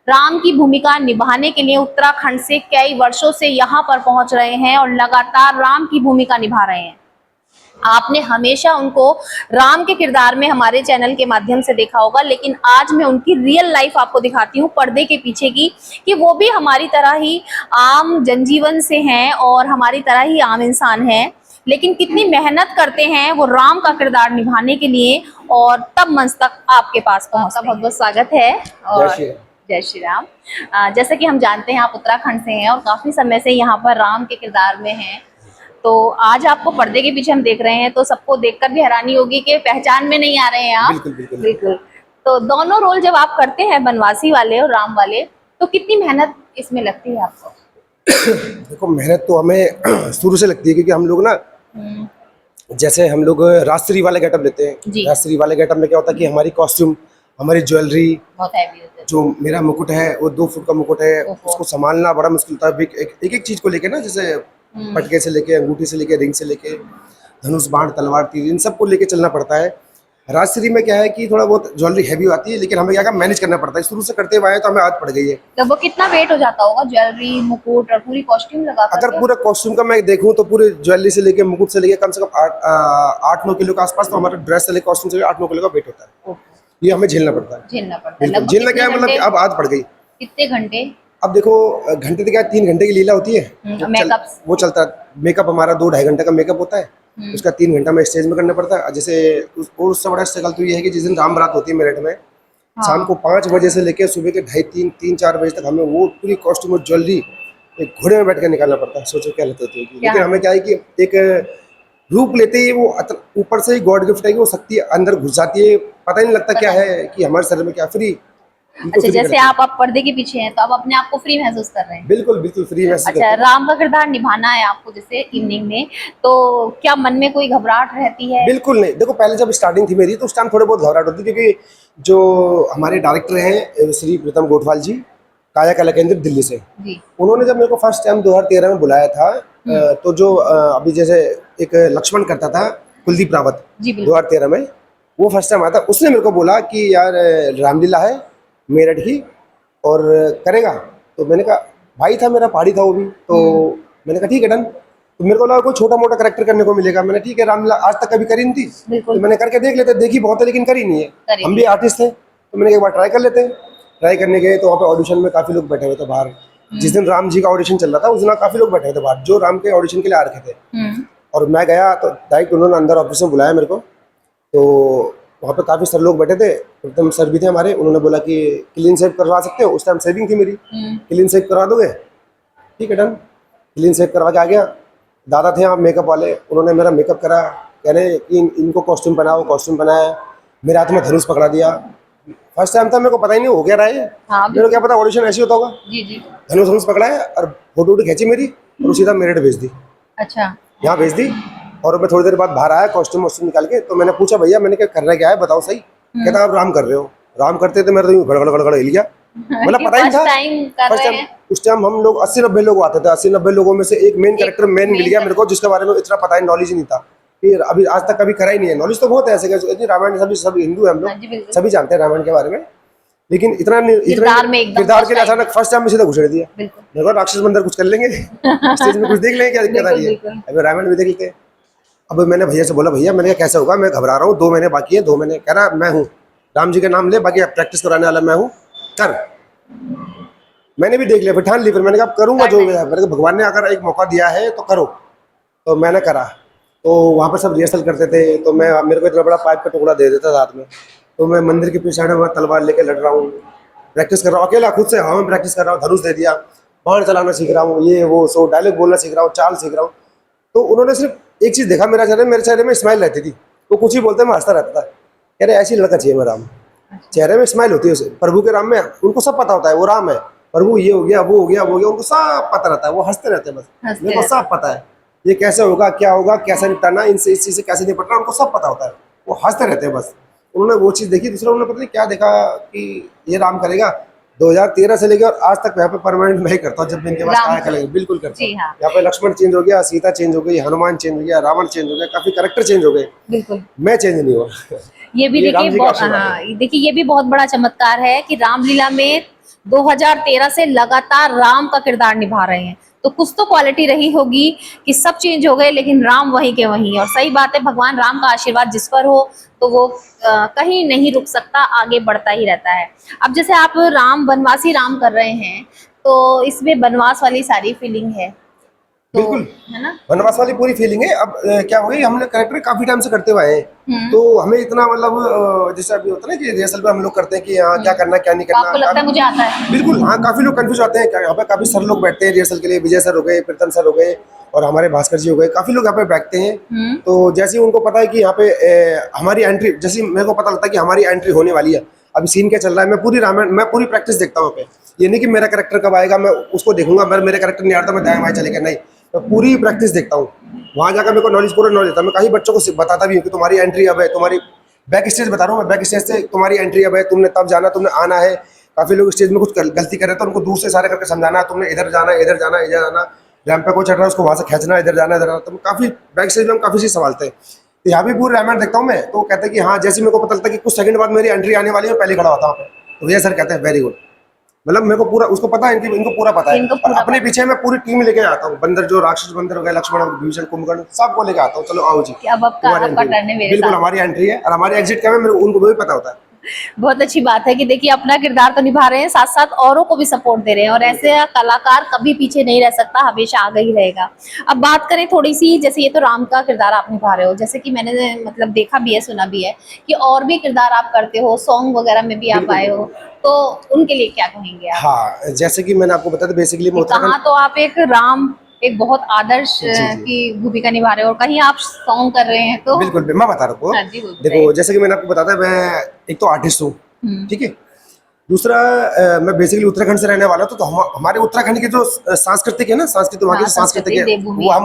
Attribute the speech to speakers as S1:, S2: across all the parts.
S1: राम की भूमिका निभाने के लिए उत्तराखंड से कई वर्षों से यहाँ पर पहुंच रहे हैं और लगातार राम की भूमिका निभा रहे हैं। आपने हमेशा उनको राम के किरदार में हमारे चैनल के माध्यम से देखा होगा, लेकिन आज मैं उनकी रियल लाइफ आपको दिखाती हूँ पर्दे के पीछे की, कि वो भी हमारी तरह ही आम जनजीवन से हैं और हमारी तरह ही आम इंसान हैं, लेकिन कितनी मेहनत करते हैं वो राम का किरदार निभाने के लिए और तब मंच तक आपके पास पहुंचता। बहुत बहुत स्वागत है और जय श्री राम। जैसा कि हम जानते हैं आप उत्तराखंड से हैं और काफी समय से यहाँ पर राम के किरदार में हैं, तो आज आपको पर्दे के पीछे हम देख रहे हैं तो सबको देखकर भी हैरानी होगी कि पहचान में नहीं आ रहे हैं आप।
S2: बिल्कुल बिल्कुल
S1: बिल्कुल। तो दोनों रोल जब आप करते हैं, बनवासी वाले और राम वाले, तो कितनी मेहनत इसमें लगती है आपको?
S2: देखो, मेहनत तो हमें शुरू से लगती है, क्योंकि हम लोग ना, जैसे हम लोग राजश्री वाले गेटअप लेते हैं। राजश्री वाले गेटअप में क्या होता है कि हमारी कॉस्ट्यूम, हमारी ज्वेलरी
S1: बहुत हैवी होती है।
S2: जो मेरा मुकुट है वो 2 फुट का मुकुट है, उसको संभालना बड़ा मुश्किल होता है। एक चीज को लेके ना, जैसे पटके से लेके, अंगूठी से लेके, रिंग से लेके, धनुष, बाण, तलवार, तीर, इन सबको लेके चलना पड़ता है। राजश्री में क्या है कि थोड़ा बहुत ज्वेलरी हैवी आती है, लेकिन हमें क्या मैनेज करना पड़ता है। शुरू से करते हुए आए तो हमें आदत पड़ गई है।
S1: तो वो कितना वेट हो जाता होगा, ज्वेलरी, मुकुट और पूरी कॉस्ट्यूम लगा?
S2: अगर पूरा कॉस्ट्यूम का मैं देखूं तो पूरे ज्वेलरी से लेके, मुकुट से लेके, कम से कम 8-9 किलो के आसपास तो हमारा ड्रेस से लेकर कॉस्ट्यूम से 8-9 किलो का वेट होता है। ये हमें झेलना पड़ता है। झेलना क्या है, मतलब अब आदत पड़ गई।
S1: कितने घंटे?
S2: अब देखो, घंटे तो क्या, 3 घंटे की लीला होती है। वो चलता है। मेकअप हमारा 2-2.5 घंटे का मेकअप होता है, उसका 3 घंटा में स्टेज में करना पड़ता है। जैसे उससे बड़ा स्ट्रगल तो ये है कि जिस दिन राम बारात होती है मेरठ में, शाम को 5 बजे से लेकर सुबह के 2:30-3-4 बजे तक हमें वो पूरी कॉस्ट्यूम और ज्वेलरी एक घोड़े में बैठ कर निकालना पड़ता है। सोचो क्या लगता है। लेकिन हमें क्या है कि एक रूप लेते ही वो ऊपर से ही गॉड गिफ्ट है कि वो शक्ति अंदर घुस जाती है, पता ही नहीं लगता क्या है कि हमारे शरीर में क्या फ्री।
S1: अच्छा, जैसे आप पर्दे के पीछे हैं तो आप अपने आप को फ्री महसूस कर रहे हैं?
S2: बिल्कुल बिल्कुल फ्री महसूस।
S1: अच्छा, राम का किरदार निभाना है आपको जैसे इवनिंग में, तो क्या मन में कोई घबराहट रहती है?
S2: बिल्कुल नहीं। देखो, पहले जब स्टार्टिंग थी मेरी तो उस टाइम थोड़े बहुत घबराहट होती, क्योंकि जो हमारे डायरेक्टर हैं श्री प्रीतम गोठवाल जी, काया कला केंद्र दिल्ली से, उन्होंने जब मेरे को फर्स्ट टाइम 2013 में बुलाया था, तो जो अभी जैसे एक लक्ष्मण करता था कुलदीप रावत 2013 में, वो फर्स्ट टाइम आया था। उसने मेरे को बोला कि यार रामलीला है मेरठ की और करेगा? तो मैंने कहा, भाई था मेरा, पहाड़ी था वो भी, तो मैंने कहा ठीक है डन। तो मेरे को लगा कोई छोटा मोटा कैरेक्टर करने को मिलेगा। मैंने ठीक है, रामलीला आज तक कभी करी नहीं थी, तो मैंने करके देख लेते। देखी बहुत है लेकिन करी नहीं है, हम भी आर्टिस्ट थे, तो मैंने एक बार ट्राई कर लेते हैं। ट्राई करने गए तो वहाँ पे ऑडिशन में काफी लोग बैठे हुए थे बाहर। जिस दिन राम जी का ऑडिशन चल रहा था उस दिन काफी लोग बैठे हुए थे बाहर, जो राम के ऑडिशन के लिए आ रखे थे। और मैं गया तो डायरेक्ट उन्होंने अंदर ऑफिस में बुलाया मेरे को, तो वहाँ पे काफी सारे लोग बैठे थे। एकदम सर भी थे हमारे, उन्होंने बोला कि क्लीन शेव करवा सकते हो। उस टाइम शेविंग थी मेरी। क्लीन शेव करवा दोगे? ठीक है डन। क्लीन शेव करवा के आ गया। दादा थे यहाँ मेकअप वाले, उन्होंने मेरा मेकअप करा, कह रहे कि इनको कॉस्ट्यूम बनाओ। कॉस्ट्यूम बनाया, मेरे हाथ में धनुष पकड़ा दिया। फर्स्ट टाइम था, मेरे को पता ही नहीं हो क्या रहा है। मेरे को क्या पता ऑडिशन ऐसे होता होगा। धनुष पकड़ाया और फोटो खींची मेरी और सीधा मेरठ भेज दी।
S1: अच्छा,
S2: यहाँ भेज दी। और मैं थोड़ी देर बाद बाहर आया कॉस्ट्यूम वॉस्ट्यूम निकाल के, तो मैंने पूछा भैया, मैंने क्या करना क्या है बताओ सही। कहता आप राम कर रहे हो। राम करते थे मेरे तो यूं गड़गड़ गड़गड़ हिल गया, मतलब पता ही था। फर्स्ट टाइम उस टाइम हम लोग 80-90 लोग आते थे। 80-90 लोगों में से एक मेन कैरेक्टर मिल गया मेरे को, जिसके बारे में इतना पता ही नॉलेज नहीं था। फिर अभी आज तक कभी करा ही नहीं है। नॉलेज तो बहुत है ऐसे, रामायण सभी हिंदू है, हम लोग सभी जानते हैं रामायण के बारे में, लेकिन इतना किरदार के लिए अचानक फर्स्ट टाइम में सीधा घुस दिया। मेरे को राक्षस मंदिर कुछ कर लेंगे, स्टेज में कुछ देख लेंगे, क्या दिक्कत आ रही है, अभी रामायण भी देख लेते हैं। अब मैंने भैया से बोला, भैया मैंने कहा कैसे होगा, मैं घबरा रहा हूँ, 2 महीने बाकी है। 2 महीने कह रहा मैं हूँ, राम जी का नाम ले, बाकी प्रैक्टिस कराने वाला मैं हूँ, कर। मैंने भी देख लिया, फिर ठान ली। फिर मैंने कहा करूँगा जो है, मेरे को भगवान ने अगर एक मौका दिया है तो करो। तो मैंने करा। तो वहाँ पर सब रिहर्सल करते थे, तो मेरे को इतना बड़ा पाइप का टुकड़ा दे देता रात में, तो मैं मंदिर के पीछे साइड में तलवार लेके लड़ रहा हूँ, प्रैक्टिस कर रहा हूँ अकेला खुद से। हाँ, मैं प्रैक्टिस कर रहा हूँ, धनुष दे दिया, बाण चलाना सीख रहा हूँ, ये वो सो डायलॉग बोलना सीख रहा हूँ, चाल सीख रहा हूँ। तो उन्होंने सिर्फ एक चीज़ देखा, मेरे चेहरे में स्माइल रहती थी। वो कुछ ही बोलते, मैं हंसता रहता था। कह रहे ऐसी लड़का चाहिए मेरा राम, चेहरे में स्माइल होती है उसे। प्रभु के राम में उनको सब पता होता है वो राम है, प्रभु ये हो गया, वो हो गया, वो हो गया, उनको सब पता रहता है। वो हंसते रहते हैं बस, मेरे को सब पता है ये कैसे होगा, क्या होगा, कैसे निपटाना, इनसे इस चीज़ से कैसे निपटना, उनको सब पता होता है। वो हंसते रहते हैं बस। उन्होंने वो चीज़ देखी। दूसरा उन्होंने पता नहीं क्या देखा कि ये राम करेगा। 2013 से लेकर आज तक यहाँ पे परमानेंट मैं ही करता हूँ, जब भी इनके पास आया करेंगे बिल्कुल करता हूँ। यहाँ पे लक्ष्मण चेंज हो गया, सीता चेंज हो गई, हनुमान चेंज हो गया, रावण चेंज हो गया, काफी कैरेक्टर चेंज हो गए, बिल्कुल मैं चेंज नहीं हुआ।
S1: ये भी देखिए, हाँ देखिए, ये भी बहुत बड़ा चमत्कार है कि रामलीला में 2013 से लगातार राम का किरदार निभा रहे हैं, तो कुछ तो क्वालिटी रही होगी कि सब चेंज हो गए लेकिन राम वही के वही। और सही बात है, भगवान राम का आशीर्वाद जिस पर हो तो वो कहीं नहीं रुक सकता, आगे बढ़ता ही रहता है। अब जैसे आप राम वनवासी राम कर रहे हैं, तो इसमें वनवास वाली सारी फीलिंग है, तो
S2: बिल्कुल
S1: है ना।
S2: वनवास वाली पूरी फीलिंग है। अब क्या हो गई, हमने कैरेक्टर काफी टाइम से करते हुए आए हैं, तो हमें इतना मतलब जैसे अभी होता है ना कि रिहर्सल पे हम लोग करते हैं कि यहाँ क्या करना क्या नहीं
S1: तो आपको लगता
S2: करना।
S1: है मुझे आता है?
S2: बिल्कुल हाँ, काफी लोग कंफ्यूज होते हैं। यहाँ पे काफी सर लोग बैठते हैं रिहर्सल के लिए, विजय सर हो गए, प्रीतम सर हो गए और हमारे भास्कर जी हो गए, काफी लोग यहाँ पे बैठते हैं। तो जैसे ही उनको पता है कि यहाँ पे हमारी एंट्री, जैसे मेरे को पता लगता है कि हमारी एंट्री होने वाली है, अभी सीन क्या चल रहा है, मैं पूरी रामायण, मैं पूरी प्रैक्टिस देखता हूँ यहाँ पे। ये नहीं कि मेरा कैरेक्टर कब आएगा मैं उसको देखूंगा, मेरा कैरेक्टर नहीं आता मैं दाएं बाएं चलेगा, नहीं, मैं पूरी प्रैक्टिस देखता हूँ। वहाँ जाकर मेरे को नॉलेज, पूरा नॉलेज था। मैं कई बच्चों को बताता भी हूँ कि तुम्हारी एंट्री अब है, तुम्हारी बैक स्टेज बता रहा हूँ मैं, बैक स्टेज से तुम्हारी एंट्री अब है, तुमने तब जाना, तुमने आना है। काफी लोग स्टेज में कुछ गलती कर रहे हैं तो उनको दूर से सारे करके समझाना, तुमने इधर जाना, इधर जाना, इधर जाना, रैंप पे कोई चढ़ रहा है उसको वहां से खींचना, इधर जाना, इधर जाना। तो काफी बैक स्टेज में हम काफी चीज संभालते हैं। तो यहाँ भी पूरी रामायण देखता हूँ मैं, तो कहते हैं कि हाँ, जैसे मेरे को पता लगता है कि कुछ सेकंड बाद मेरी एंट्री आने वाली है, पहले खड़ा होता हूँ तो भैया सर कहते हैं वेरी गुड। मतलब मेरे को पूरा उसको पता है, इनको पूरा पता है।
S1: इनको
S2: और
S1: पूरा
S2: अपने पीछे मैं पूरी टीम लेके आता हूँ, बंदर जो राक्षस बंदर हो गए, लक्ष्मण, विभीषण, कुंभकर्ण, सबको लेके आता हूँ, चलो आओ जी
S1: कि अब आपका
S2: तुम्हारी एंट्री।
S1: टर्न है मेरे
S2: बिल्कुल
S1: साथ।
S2: हमारी एंट्री है और हमारी एग्जिट क्या है मेरे उनको भी पता होता है।
S1: बहुत अच्छी बात है कि देखिए अपना किरदार तो निभा रहे हैं, साथ साथ औरों को भी सपोर्ट दे रहे हैं, और ऐसे कलाकार कभी पीछे नहीं रह सकता, हमेशा आगे ही रहेगा। अब बात करें थोड़ी सी, जैसे ये तो राम का किरदार आप निभा रहे हो, जैसे कि मैंने मतलब देखा भी है, सुना भी है कि और भी किरदार आप करते हो, सॉन्ग वगैरह में भी आप
S2: बिल्कुल
S1: आए हो, तो उनके लिए क्या कहेंगे आप?
S2: हाँ, जैसे कि मैंने आपको बताया था बेसिकली मैं
S1: कि कहाँ
S2: उत्तराखंड।
S1: तो आप एक राम, एक बहुत आदर्श
S2: जी जी
S1: की भूमिका निभा रहे हो, और कहीं आप सॉन्ग कर रहे हैं, तो
S2: बिल्कुल मैं बता रहा हूँ
S1: हाँ
S2: आपको।
S1: जी, वो
S2: देखो
S1: बताइए।
S2: जैसे कि मैंने आपको बताया था, मैं एक तो आर्टिस्ट हूँ, ठीक है। दूसरा मैं बेसिकली उत्तराखंड से रहने वाला हूँ, तो हमारे उत्तराखंड की जो सांस्कृतिक है ना, संस्कृति वहाँ की
S1: हाँ,
S2: जो सांस्कृतिक
S1: संस्कृति
S2: है
S1: देवभूमि
S2: वो
S1: है।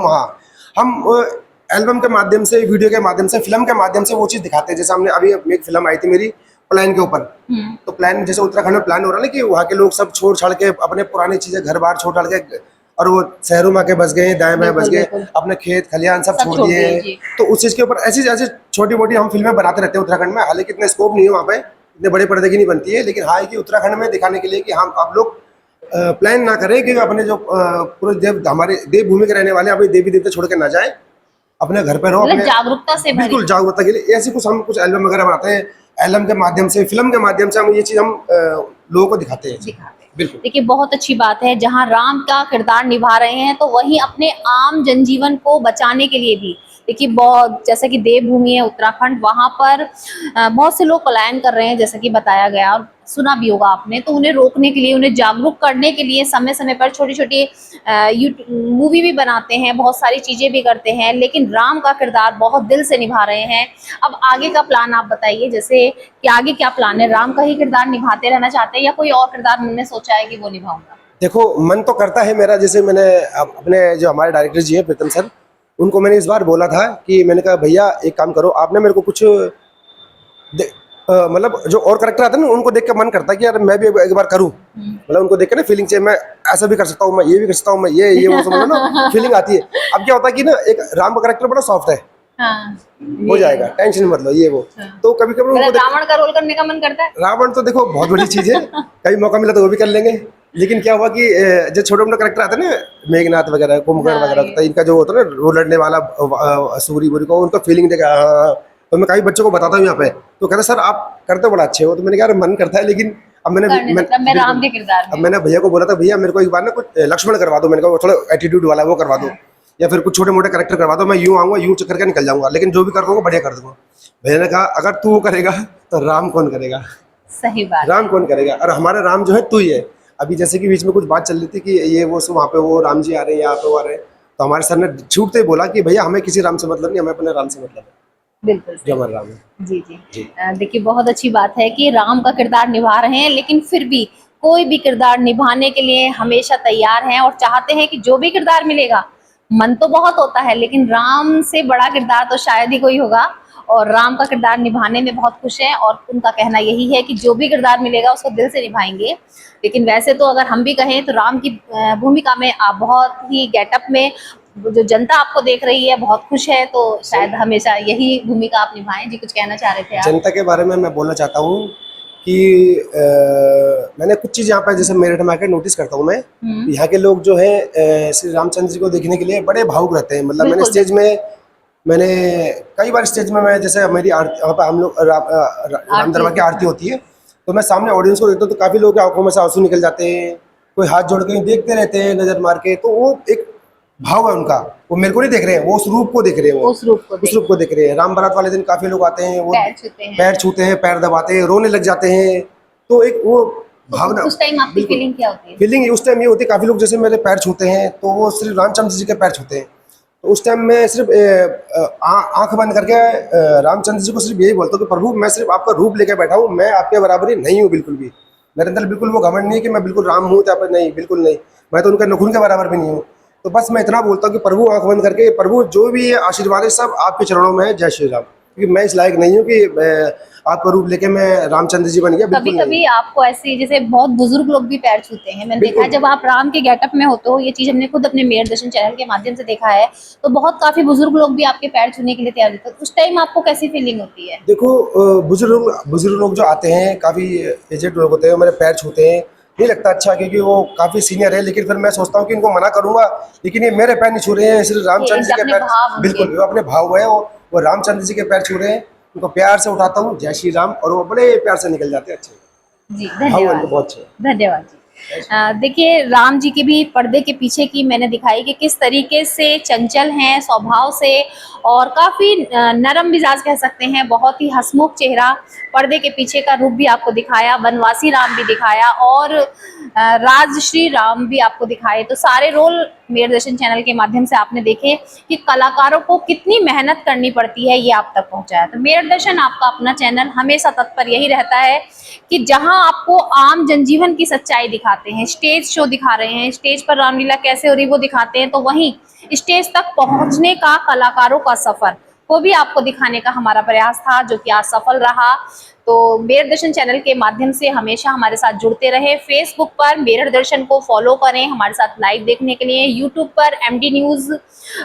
S2: हम एल्बम के माध्यम से, वीडियो के माध्यम से, फिल्म के माध्यम से वो चीज़ दिखाते हैं। जैसे हमने अभी एक फिल्म आई थी मेरी प्लान के ऊपर, तो प्लान जैसे उत्तराखंड में प्लान हो रहा है ना कि वहाँ के लोग सब छोड़ छाड़ के अपने पुरानी चीजें घर बार छोड़ छाड़ के और वो शहरों में आके बस गए, दाएं बाएं बस
S1: बिल्कुल
S2: गए,
S1: बिल्कुल,
S2: अपने खेत खलियान सब
S1: सब
S2: छोड़
S1: छोड़
S2: दिए
S1: दिए
S2: हैं।
S1: जी।
S2: तो उस चीज के ऊपर ऐसी ऐसी छोटी मोटी हम फिल्में बनाते रहते हैं उत्तराखंड में। हालांकि इतना स्कोप नहीं है वहाँ पे, इतने बड़े पर्दे की नहीं बनती है, लेकिन हाँ है कि उत्तराखंड में दिखाने के लिए कि हम आप लोग प्लान ना करें कि अपने जो पूरे देव हमारे देवभूमि के रहने वाले हैं, अपने देवी देवता छोड़ के ना जाए, अपने घर पे रहो
S1: मतलब
S2: अपने।
S1: जागरूकता से भरी।
S2: बिल्कुल जागरूकता के लिए ऐसी कुछ हम कुछ एल्बम वगैरह बनाते हैं, एल्बम के माध्यम से, फिल्म के माध्यम से हम ये चीज हम लोगों को दिखाते हैं।
S1: दिखाते हैं।
S2: बिल्कुल
S1: देखिए बहुत अच्छी बात है, जहां राम का किरदार निभा रहे हैं तो वहीं अपने आम जनजीवन को बचाने के लिए भी, देखिए बहुत, जैसे कि देवभूमि है उत्तराखंड, वहां पर बहुत से लोग पलायन कर रहे हैं, जैसे कि बताया गया और सुना भी होगा आपने। तो उन्हें रोकने के लिए, उन्हें जागरूक करने के लिए समय समय पर छोटी छोटी मूवी भी बनाते हैं, बहुत सारी चीजें भी करते हैं, लेकिन राम का किरदार बहुत दिल से निभा रहे हैं। अब आगे का प्लान आप बताइए, जैसे कि आगे क्या प्लान है? राम का ही किरदार निभाते रहना चाहते हैं या कोई और किरदार हमने सोचा है कि वो निभाऊंगा?
S2: देखो मन तो करता है मेरा, जैसे मैंने अपने जो हमारे डायरेक्टर जी हैं प्रीतम सर, उनको मैंने इस बार बोला था कि मैंने कहा भैया एक काम करो, आपने मेरे को कुछ मतलब जो और करेक्टर आते हैं ना उनको देख के मन करता है कि यार मैं भी एक बार करूं। मतलब उनको देख के ना फीलिंग चाहिए, मैं ऐसा भी कर सकता हूँ, मैं ये भी कर सकता हूँ, मैं ये वो सब मतलब ना फीलिंग आती है। अब क्या होता है कि ना एक राम का करेक्टर बड़ा सॉफ्ट है,
S1: हाँ,
S2: हो जाएगा, टेंशन मत लो, ये वो। तो कभी कभी उनको
S1: मतलब रावण का रोल करने का मन करता है?
S2: रावण तो देखो बहुत बड़ी चीज है, कभी मौका मिला तो वो भी कर लेंगे। लेकिन क्या हुआ कि जो छोटे मोटे करेक्टर आते हैं ना, मेघनाथ वगैरह, कुंभकर्ण वगैरह, तो इनका जो होता है ना वो लड़ने वाला सूरी बुरी को, उनका फीलिंग देखा, हाँ। तो मैं कई बच्चों को बताता हूँ यहाँ पे, तो कहते सर आप करते बड़ा अच्छे हो। तो मैंने कहा मन करता है, लेकिन अब
S1: मैं राम के किरदार
S2: अब
S1: में।
S2: मैंने भैया को बोला था भैया मेरे को एक बार ना कुछ लक्ष्मण करवा दो, मैंने कहा वो थोड़ा एटीट्यूड वाला वो करवा दो, या फिर कुछ छोटे मोटे करेक्टर करवा दो, मैं यूँ आऊंगा यूँ करके निकल जाऊंगा, लेकिन जो भी कर दूंगा बढ़िया कर दूंगा। भैया ने कहा अगर तू वो करेगा तो राम कौन करेगा,
S1: सही बात।
S2: राम कौन करेगा, और हमारा राम जो है तू ही है। अभी जैसे कि बीच में कुछ बात चल रही थी कि ये वो वहाँ पे वो राम जी आ रहे हैं, यहाँ पे वो आ रहे हैं, तो हमारे सर ने छूटते ही बोला कि भैया हमें किसी राम से मतलब नहीं, हमें अपने राम से मतलब है,
S1: बिल्कुल
S2: जो हमारा राम है।
S1: जी जी,
S2: जी
S1: देखिए बहुत अच्छी बात है कि राम का किरदार निभा रहे हैं, लेकिन फिर भी कोई भी किरदार निभाने के लिए हमेशा तैयार हैं और चाहते हैं कि जो भी किरदार मिलेगा, मन तो बहुत होता है लेकिन राम से बड़ा किरदार तो शायद ही कोई होगा, और राम का किरदार निभाने में बहुत खुश हैं, और उनका कहना यही है कि जो भी किरदार मिलेगा उसको दिल से निभाएंगे। लेकिन वैसे तो अगर हम भी कहें तो राम की भूमिका में आप बहुत ही गेटअप में, जो जनता आपको देख रही है बहुत खुश है, तो शायद हमेशा यही भूमिका आप निभाएं। जी कुछ कहना चाह रहे थे आप?
S2: जनता के बारे में मैं बोलना चाहता हूँ कि मैंने कुछ चीज़ यहाँ पर जैसे मेरठ मार्केट नोटिस करता हूँ मैं, यहाँ के लोग जो है श्री रामचंद्र जी को देखने के लिए बड़े भावुक रहते हैं। मतलब मैंने स्टेज में मैंने कई बार स्टेज में मैं जैसे मेरी आरती वहाँ पर हम लोग राम दरबार की आरती होती है, तो मैं सामने ऑडियंस को देखता हूँ तो काफ़ी लोगों की आंखों में से आंसू निकल जाते हैं, कोई हाथ जोड़ के देखते रहते हैं नजर मार के। तो वो एक भाव है उनका, वो मेरे को नहीं देख रहे हैं, वो उस रूप को देख रहे हैं, वो
S1: उस रूप को
S2: देख रहे हैं। राम बारात वाले दिन काफी लोग आते हैं, वो पैर छूते हैं, पैर दबाते हैं, रोने लग जाते हैं। तो एक वो भावना
S1: उस टाइम आपकी फीलिंग क्या होती है?
S2: फीलिंग उस टाइम ये होती है, काफी लोग जैसे मेरे पैर छूते हैं तो वो सिर्फ रामचंद्र जी के पैर छूते हैं। तो उस टाइम मैं सिर्फ आंख बंद करके रामचंद्र जी को सिर्फ यही बोलता हूँ कि प्रभु मैं सिर्फ आपका रूप लेकर बैठा हूँ, मैं आपके बराबरी नहीं हूँ बिल्कुल भी। मेरे अंदर बिल्कुल वो घमंड नहीं है कि मैं बिल्कुल राम हूँ, तो नहीं, बिल्कुल नहीं, मैं तो उनके नखून के बराबर भी नहीं हूँ। तो बस मैं इतना बोलता हूँ कि प्रभु आंख बंद करके, प्रभु जो भी आशीर्वाद है सब आपके चरणों में है, जय श्री राम। क्योंकि मैं इस लायक नहीं हूँ कि आपका रूप लेके मैं रामचंद्र जी बन गया।
S1: कभी कभी आपको ऐसे जैसे बहुत बुजुर्ग लोग भी पैर छूते हैं, मैंने देखा है जब आप राम के गेटअप में होते हो, ये चीज हमने खुद अपने मेयर दर्शन चैनल के माध्यम से देखा है, तो बहुत काफी बुजुर्ग लोग भी आपके पैर छूने के लिए तैयार होते हैं। उस टाइम आपको कैसी फीलिंग होती है?
S2: देखो बुजुर्ग लोग जो आते हैं, काफी एजेड लोग होते हैं, मेरे पैर छूते हैं, नहीं लगता अच्छा, क्योंकि वो काफी सीनियर है। लेकिन फिर मैं सोचता हूँ कि इनको मना करूंगा, लेकिन ये मेरे पैर नहीं छू रहे हैं, सिर्फ रामचंद्र जी के पैर, बिल्कुल वो अपने भाव है, वो रामचंद्र जी के पैर छू रहे हैं। उनको प्यार से उठाता हूँ, जय श्री राम, और वो बड़े प्यार से निकल जाते हैं। अच्छे
S1: जी, धन्यवाद,
S2: बहुत अच्छे,
S1: धन्यवाद जी। देखिए राम जी के भी पर्दे के पीछे की मैंने दिखाई कि किस तरीके से चंचल हैं स्वभाव से, और काफी नरम मिजाज कह सकते हैं, बहुत ही हंसमुख चेहरा। पर्दे के पीछे का रूप भी आपको दिखाया, वनवासी राम भी दिखाया, और राजश्री राम भी आपको दिखाए। तो सारे रोल मेयर दर्शन चैनल के माध्यम से आपने देखे कि कलाकारों को कितनी मेहनत करनी पड़ती है ये आप तक पहुंचाया। तो मेयर दर्शन आपका अपना चैनल हमेशा तत्पर यही रहता है कि जहां आपको आम जनजीवन की सच्चाई दिखाते हैं, स्टेज शो दिखा रहे हैं, स्टेज पर रामलीला कैसे हो रही वो दिखाते हैं, तो वहीं स्टेज तक पहुंचने का कलाकारों का सफर वो भी आपको दिखाने का हमारा प्रयास था, जो कि आज सफल रहा। तो मेयर दर्शन चैनल के माध्यम से हमेशा हमारे साथ जुड़ते रहे। फेसबुक पर मेयर दर्शन को फॉलो करें हमारे साथ लाइव देखने के लिए, यूट्यूब पर MD न्यूज़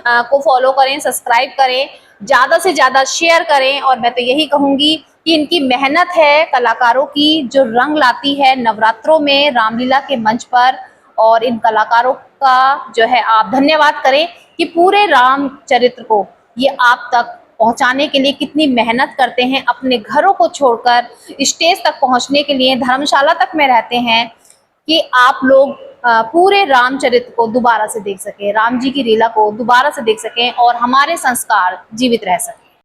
S1: को फॉलो करें, सब्सक्राइब करें, ज़्यादा से ज़्यादा शेयर करें। और मैं तो यही कहूँगी कि इनकी मेहनत है कलाकारों की, जो रंग लाती है नवरात्रों में रामलीला के मंच पर। और इन कलाकारों का जो है आप धन्यवाद करें कि पूरे राम चरित्र को ये आप तक पहुंचाने के लिए कितनी मेहनत करते हैं, अपने घरों को छोड़कर स्टेज तक पहुंचने के लिए धर्मशाला तक में रहते हैं, कि आप लोग पूरे रामचरित्र को दोबारा से देख सकें, राम जी की लीला को दोबारा से देख सकें, और हमारे संस्कार जीवित रह सकें।